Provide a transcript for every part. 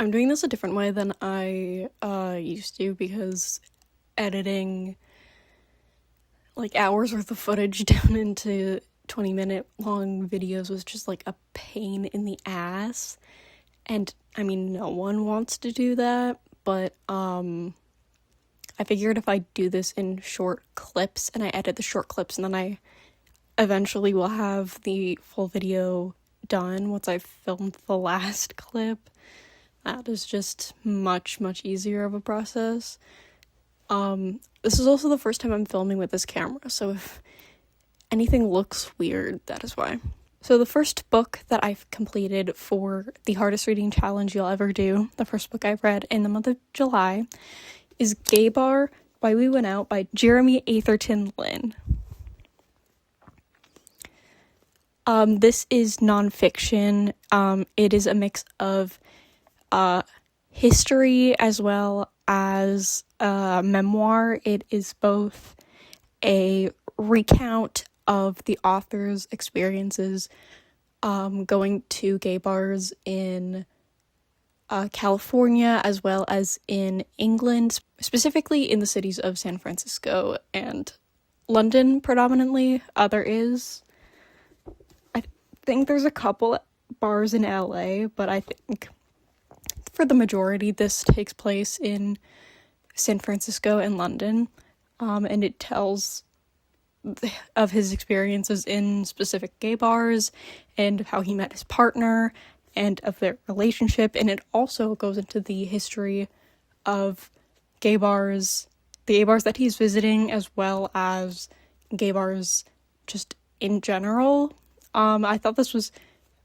I'm doing this a different way than I used to because editing like hours worth of footage down into 20-minute long videos was just like a pain in the ass. And I mean, no one wants to do that, but I figured if I do this in short clips and I edit the short clips and then I eventually will have the full video done once I've filmed the last clip, that is just much easier of a process. This is also the first time I'm filming with this camera, so if anything looks weird, that is why. So the first book that I've completed for the hardest reading challenge you'll ever do, the first book I read in the month of July, is Gay Bar, Why We Went Out by Jeremy Atherton Lynn. This is nonfiction. It is a mix of history as well as memoir. It is both a recount of the author's experiences going to gay bars in California as well as in England, specifically in the cities of San Francisco and London predominantly. I think there's a couple bars in LA, but I think for the majority this takes place in San Francisco and London, and it tells of his experiences in specific gay bars and how he met his partner and of their relationship, and it also goes into the history of gay bars, the gay bars that he's visiting, as well as gay bars just in general. I thought this was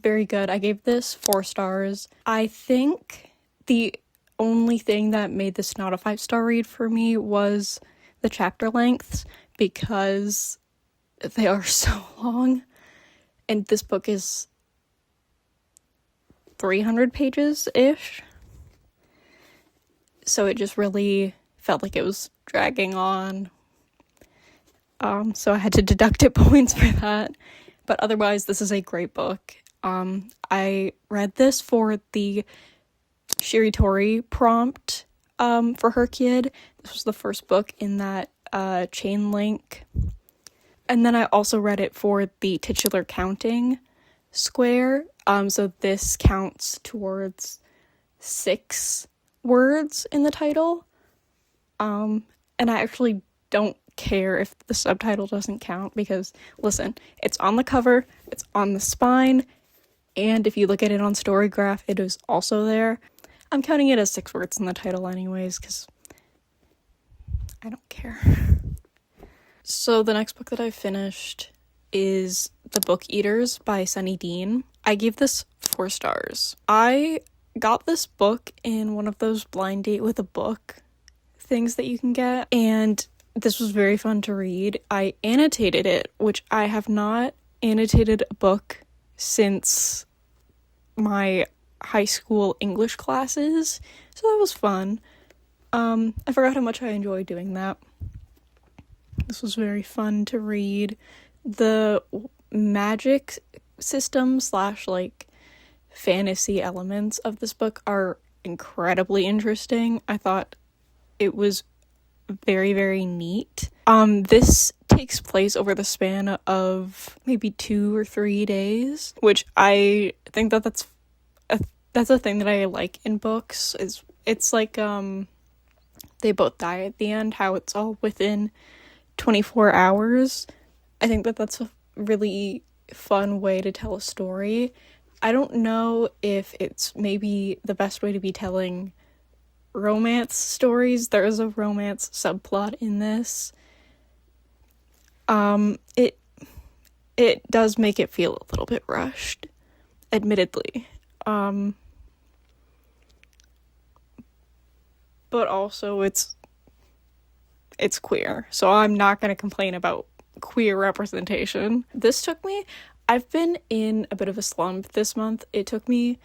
very good. I gave this 4 stars. I think the only thing that made this not a 5-star read for me was the chapter lengths, because they are so long, and this book is 300 pages-ish, so it just really felt like it was dragging on, so I had to deduct it points for that. But otherwise, this is a great book. I read this for the Shiritori prompt for hrcyed. This was the first book in that chain link. And then I also read it for the titular counting square. So this counts towards 6 words in the title. And I actually don't care if the subtitle doesn't count, because listen, it's on the cover, it's on the spine, and if you look at it on Storygraph, it is also there. I'm counting it as 6 words in the title anyways, because I don't care. So the next book that I finished is The Book Eaters by Sunny Dean. I gave this 4 stars. I got this book in one of those blind date with a book things that you can get, and this was very fun to read. I annotated it, which I have not annotated a book since my high school English classes, so that was fun. I forgot how much I enjoyed doing that. This was very fun to read. The magic system / like fantasy elements of this book are incredibly interesting. I thought it was very neat. This takes place over the span of maybe 2 or 3 days, which I think that's a thing that I like in books. It's like they both die at the end, how it's all within 24 hours. I think that's a really fun way to tell a story. I don't know if it's maybe the best way to be telling romance stories. There is a romance subplot in this. It does make it feel a little bit rushed, admittedly. But also it's queer, so I'm not going to complain about queer representation. I've been in a bit of a slump this month. It took me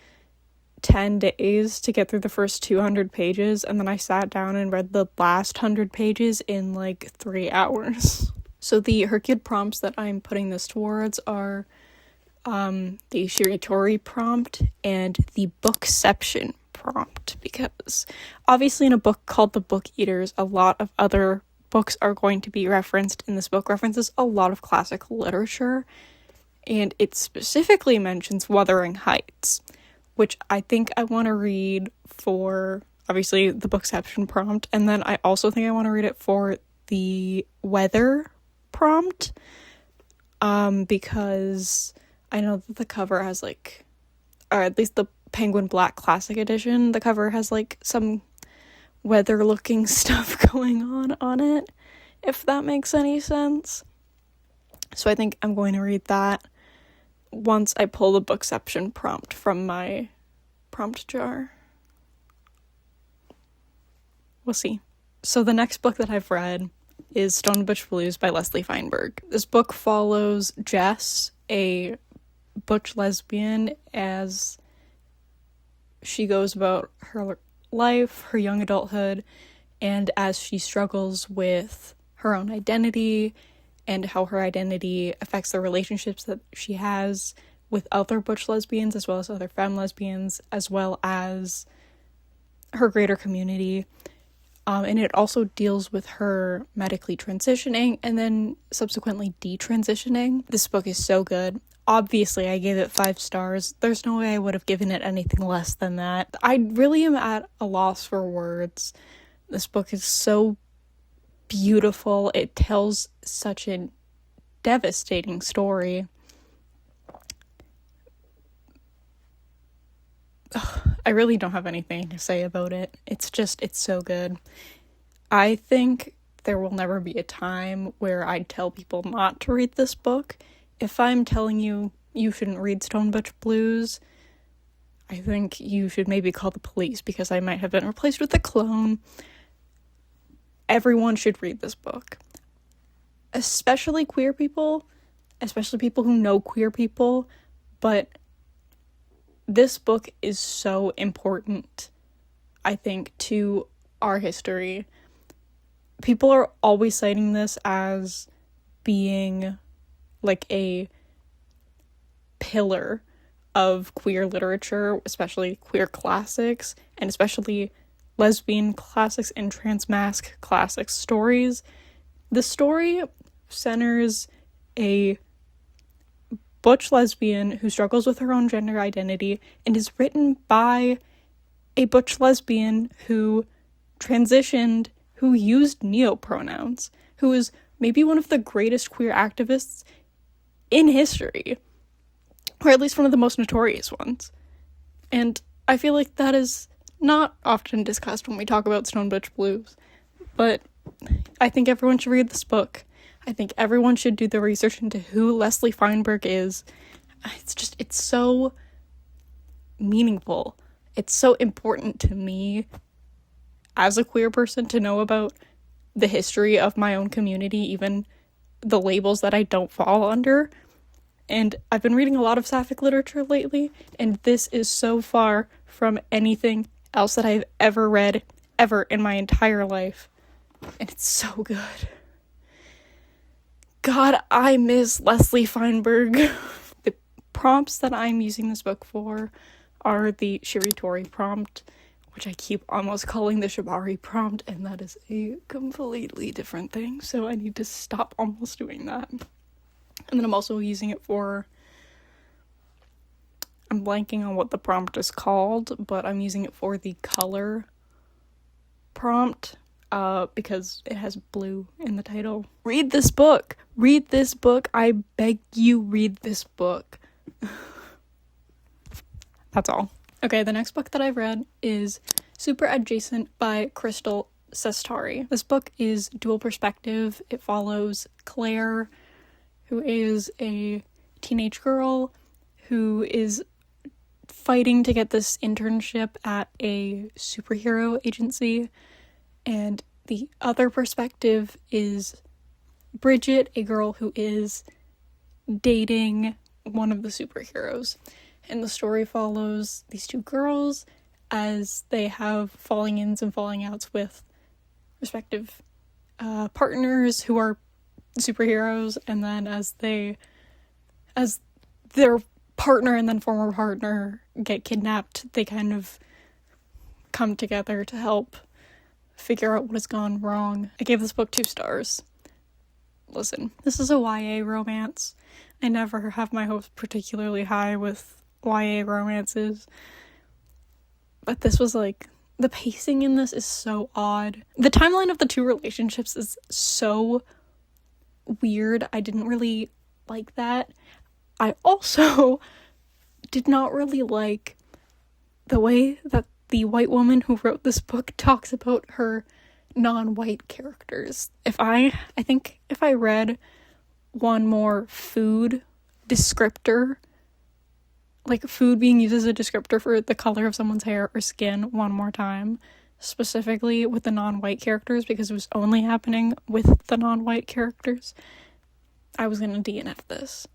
10 days to get through the first 200 pages, and then I sat down and read the last 100 pages in like 3 hours. So the hrcyed prompts that I'm putting this towards are the Shiritori prompt and the bookception prompt, because obviously in a book called The Book Eaters, a lot of other books are going to be referenced, and this book references a lot of classic literature, and it specifically mentions Wuthering Heights, which I think I want to read for, obviously, the Bookception prompt, and then I also think I want to read it for the weather prompt, because I know that the cover has, like, or at least the Penguin Black Classic Edition, the cover has, like, some weather-looking stuff going on it, if that makes any sense. So I think I'm going to read that once I pull the Bookception prompt from my prompt jar. We'll see. So the next book that I've read is Stone Butch Blues by Leslie Feinberg. This book follows Jess, a butch lesbian, as she goes about her life, her young adulthood, and as she struggles with her own identity and how her identity affects the relationships that she has with other butch lesbians, as well as other femme lesbians, as well as her greater community. And it also deals with her medically transitioning and then subsequently detransitioning. This book is so good. Obviously, I gave it 5 stars. There's no way I would have given it anything less than that. I really am at a loss for words. This book is so beautiful. It tells such a devastating story. I really don't have anything to say about it. It's so good. I think there will never be a time where I'd tell people not to read this book. If I'm telling you you shouldn't read Stone Butch Blues, I think you should maybe call the police, because I might have been replaced with a clone. Everyone should read this book. Especially queer people, especially people who know queer people, but this book is so important, I think, to our history. People are always citing this as being like a pillar of queer literature, especially queer classics, and especially lesbian classics and trans-masc classic stories. The story centers a butch lesbian who struggles with her own gender identity and is written by a butch lesbian who transitioned, who used neo-pronouns, who is maybe one of the greatest queer activists in history, or at least one of the most notorious ones. And I feel like that is not often discussed when we talk about Stone Butch Blues, but I think everyone should read this book. I think everyone should do the research into who Leslie Feinberg is. It's so meaningful. It's so important to me as a queer person to know about the history of my own community, even the labels that I don't fall under. And I've been reading a lot of sapphic literature lately, and this is so far from anything else that I've ever read, ever in my entire life. And it's so good. God, I miss Leslie Feinberg. The prompts that I'm using this book for are the Shiritori prompt, which I keep almost calling the Shibari prompt, and that is a completely different thing, so I need to stop almost doing that. And then I'm also using it for, I'm blanking on what the prompt is called, but I'm using it for the color prompt, because it has blue in the title. Read this book! Read this book! I beg you, read this book. That's all. Okay, the next book that I've read is Super Adjacent by Crystal Sestari. This book is dual perspective. It follows Claire, who is a teenage girl who is fighting to get this internship at a superhero agency, and the other perspective is Bridget, a girl who is dating one of the superheroes. And the story follows these two girls as they have falling ins and falling outs with respective partners who are superheroes, and then as their partner and then former partner get kidnapped, they kind of come together to help figure out what has gone wrong. I gave this book 2 stars. Listen, this is a YA romance. I never have my hopes particularly high with YA romances, but this was like, the pacing in this is so odd. The timeline of the 2 relationships is so weird. I didn't really like that. I also did not really like the way that the white woman who wrote this book talks about her non-white characters. I think if I read one more food descriptor, like food being used as a descriptor for the color of someone's hair or skin one more time, specifically with the non-white characters, because it was only happening with the non-white characters, I was gonna DNF this.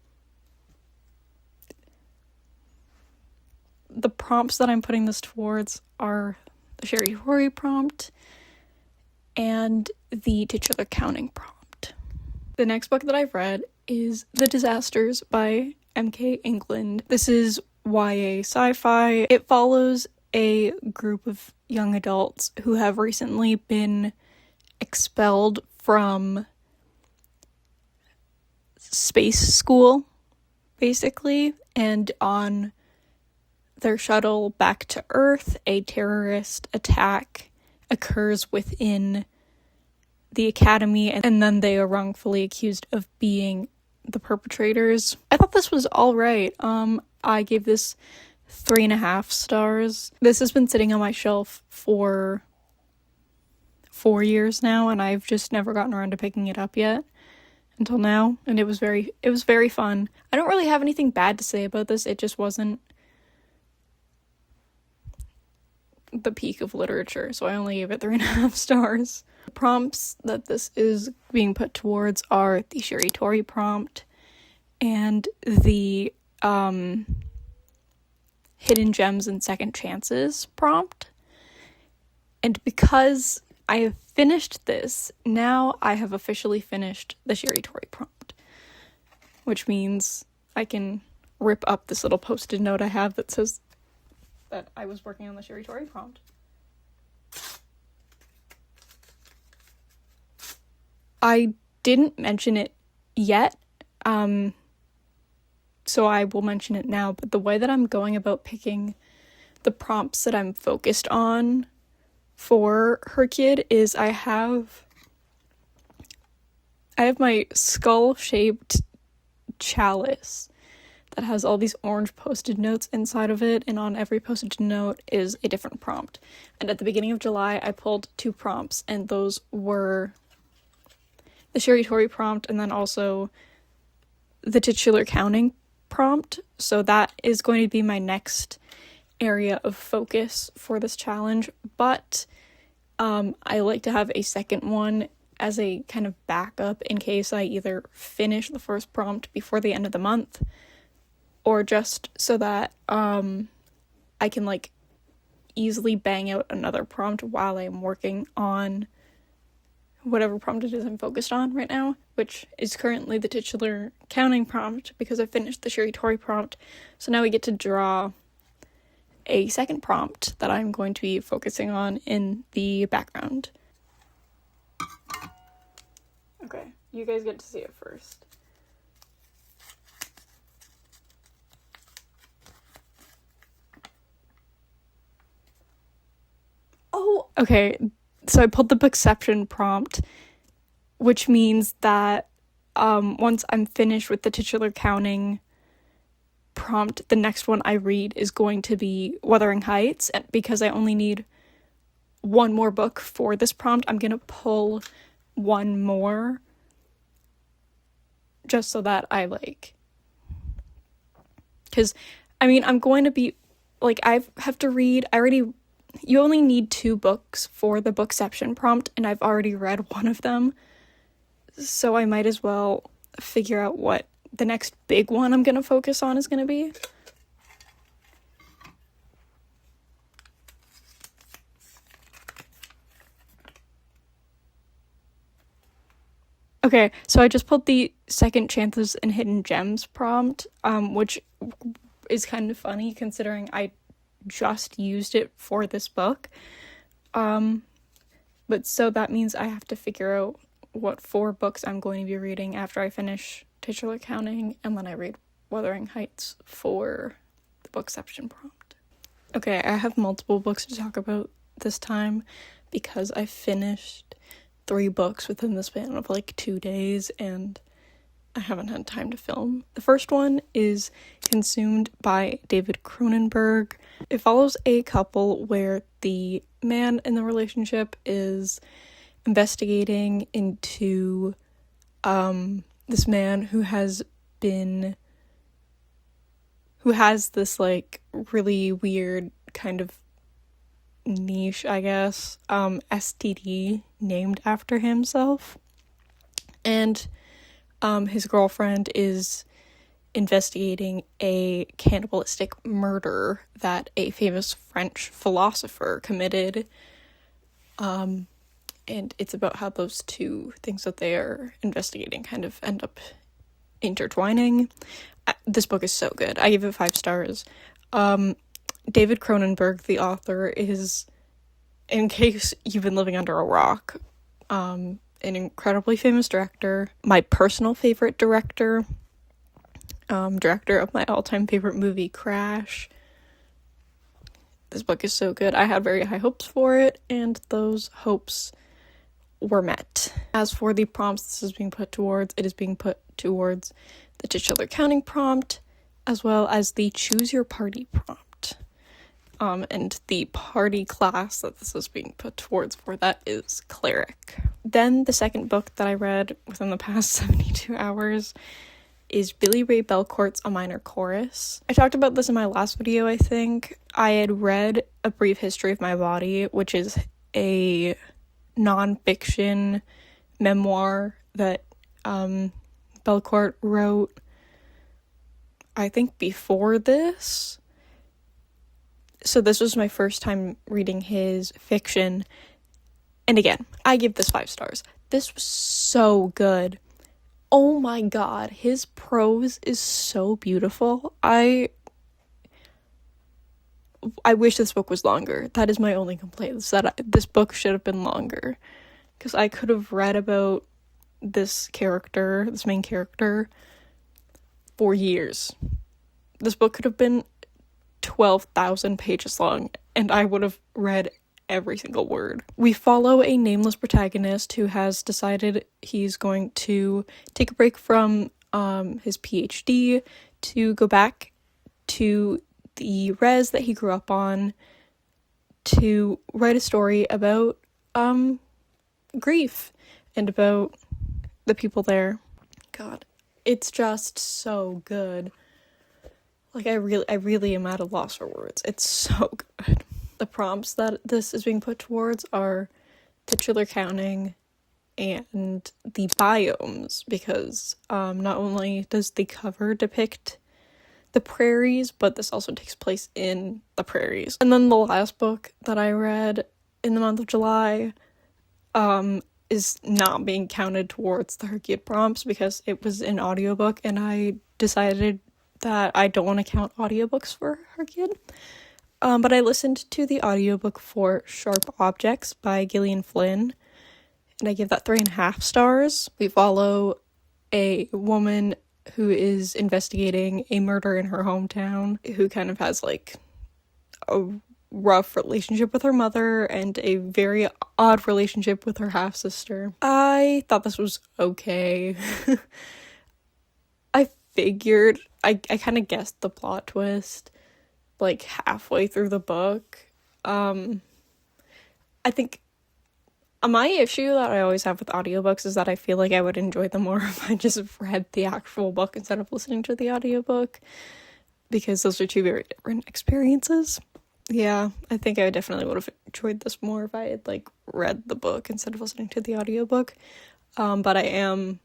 The prompts that I'm putting this towards are the Sherry Tory prompt and the titular counting prompt. The next book that I've read is The Disasters by M.K. England. This is YA sci-fi. It follows a group of young adults who have recently been expelled from space school, basically, and on their shuttle back to Earth, a terrorist attack occurs within the academy, and then they are wrongfully accused of being the perpetrators. I thought this was all right. I gave this 3.5 stars. This has been sitting on my shelf for 4 years now, and I've just never gotten around to picking it up yet until now, and it was very fun. I don't really have anything bad to say about this. It just wasn't the peak of literature, so I only gave it 3.5 stars. The prompts that this is being put towards are the Sherry Tory prompt and the Hidden Gems and Second Chances prompt. And because I have finished this, now I have officially finished the Sherry Tory prompt, which means I can rip up this little post-it note I have that says that I was working on the Sherry Tory prompt. I didn't mention it yet, so I will mention it now, but the way that I'm going about picking the prompts that I'm focused on for hrcyed is I have my skull-shaped chalice that has all these orange post-it notes inside of it, and on every post-it note is a different prompt. And at the beginning of July, I pulled 2 prompts, and those were the Sherry Tory prompt and then also the titular counting prompt. So that is going to be my next area of focus for this challenge, but I like to have a second one as a kind of backup in case I either finish the first prompt before the end of the month, or just so that I can like easily bang out another prompt while I'm working on whatever prompt it is I'm focused on right now, which is currently the titular counting prompt because I finished the Sherry Tory prompt. So now we get to draw a second prompt that I'm going to be focusing on in the background. Okay, you guys get to see it first. Oh, okay. So I pulled the bookception prompt, which means that once I'm finished with the titular counting prompt, the next one I read is going to be Wuthering Heights, and because I only need one more book for this prompt, I'm gonna pull one more just so that I like, because I mean I'm going to be like, I have to read, you only need 2 books for the bookception prompt, and I've already read one of them, so I might as well figure out what the next big one I'm gonna focus on is gonna be. Okay, so I just pulled the Second Chances and Hidden Gems prompt, which is kind of funny considering I just used it for this book. But so that means I have to figure out what 4 books I'm going to be reading after I finish Titular Counting, and then I read Wuthering Heights for the bookception prompt. Okay, I have multiple books to talk about this time because I finished 3 books within the span of like 2 days, and I haven't had time to film. The first one is Consumed by David Cronenberg. It follows a couple where the man in the relationship is investigating into this man who has this like really weird kind of niche, I guess, STD named after himself, and his girlfriend is investigating a cannibalistic murder that a famous French philosopher committed, and it's about how those 2 things that they are investigating kind of end up intertwining. This book is so good. I give it 5 stars. David Cronenberg, the author, is, in case you've been living under a rock, an incredibly famous director, my personal favorite director, director of my all-time favorite movie, Crash. This book is so good. I had very high hopes for it, and those hopes were met. As for the prompts this is being put towards, it is being put towards the titular counting prompt, as well as the choose your party prompt. And the party class that this is being put towards for that is cleric. Then the second book that I read within the past 72 hours is Billy Ray Belcourt's A Minor Chorus. I talked about this in my last video, I think. I had read A Brief History of My Body, which is a non-fiction memoir that Belcourt wrote, I think, before this. So this was my first time reading his fiction. And again, I give this 5 stars. This was so good. Oh my god, his prose is so beautiful. I wish this book was longer. That is my only complaint, is that this book should have been longer. Because I could have read about this main character, for years. This book could have been 12,000 pages long, and I would have read every single word. We follow a nameless protagonist who has decided he's going to take a break from his PhD to go back to the res that he grew up on to write a story about grief and about the people there. God, it's just so good. Like, I really am at a loss for words. It's so good. The prompts that this is being put towards are titular counting and the biomes, because not only does the cover depict the prairies, but this also takes place in the prairies. And then the last book that I read in the month of July is not being counted towards the hrcyed prompts because it was an audiobook, and I decided that I don't want to count audiobooks for hrcyed. But I listened to the audiobook for Sharp Objects by Gillian Flynn, and I give that 3.5 stars. We follow a woman who is investigating a murder in her hometown, who kind of has like a rough relationship with her mother and a very odd relationship with her half-sister. I thought this was okay. I kind of guessed the plot twist like halfway through the book. I think my issue that I always have with audiobooks is that I feel like I would enjoy them more if I just read the actual book instead of listening to the audiobook, because those are 2 very different experiences. Yeah, I think I definitely would have enjoyed this more if I had like read the book instead of listening to the audiobook. But I am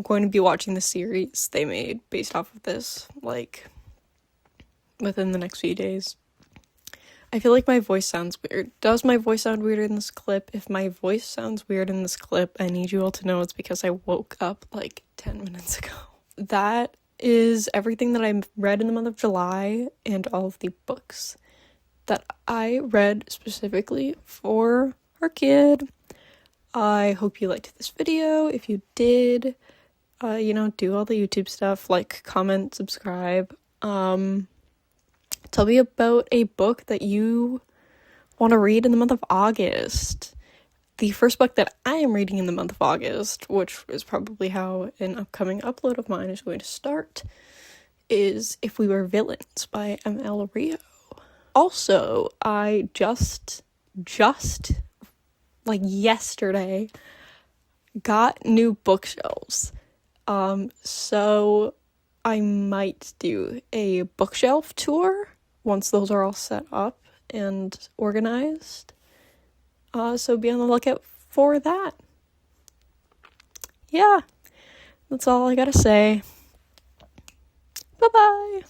going to be watching the series they made based off of this, like, within the next few days. I feel like my voice sounds weird. Does my voice sound weird in this clip? If my voice sounds weird in this clip, I need you all to know it's because I woke up like 10 minutes ago. That is everything that I read in the month of July and all of the books that I read specifically for our kid. I hope you liked this video. If you did, do all the YouTube stuff, like, comment, subscribe. Tell me about a book that you want to read in the month of August. The first book that I am reading in the month of August, which is probably how an upcoming upload of mine is going to start, is If We Were Villains by M.L. Rio. Also, I just like yesterday got new bookshelves. So I might do a bookshelf tour once those are all set up and organized. So be on the lookout for that. Yeah, that's all I gotta say. Bye-bye.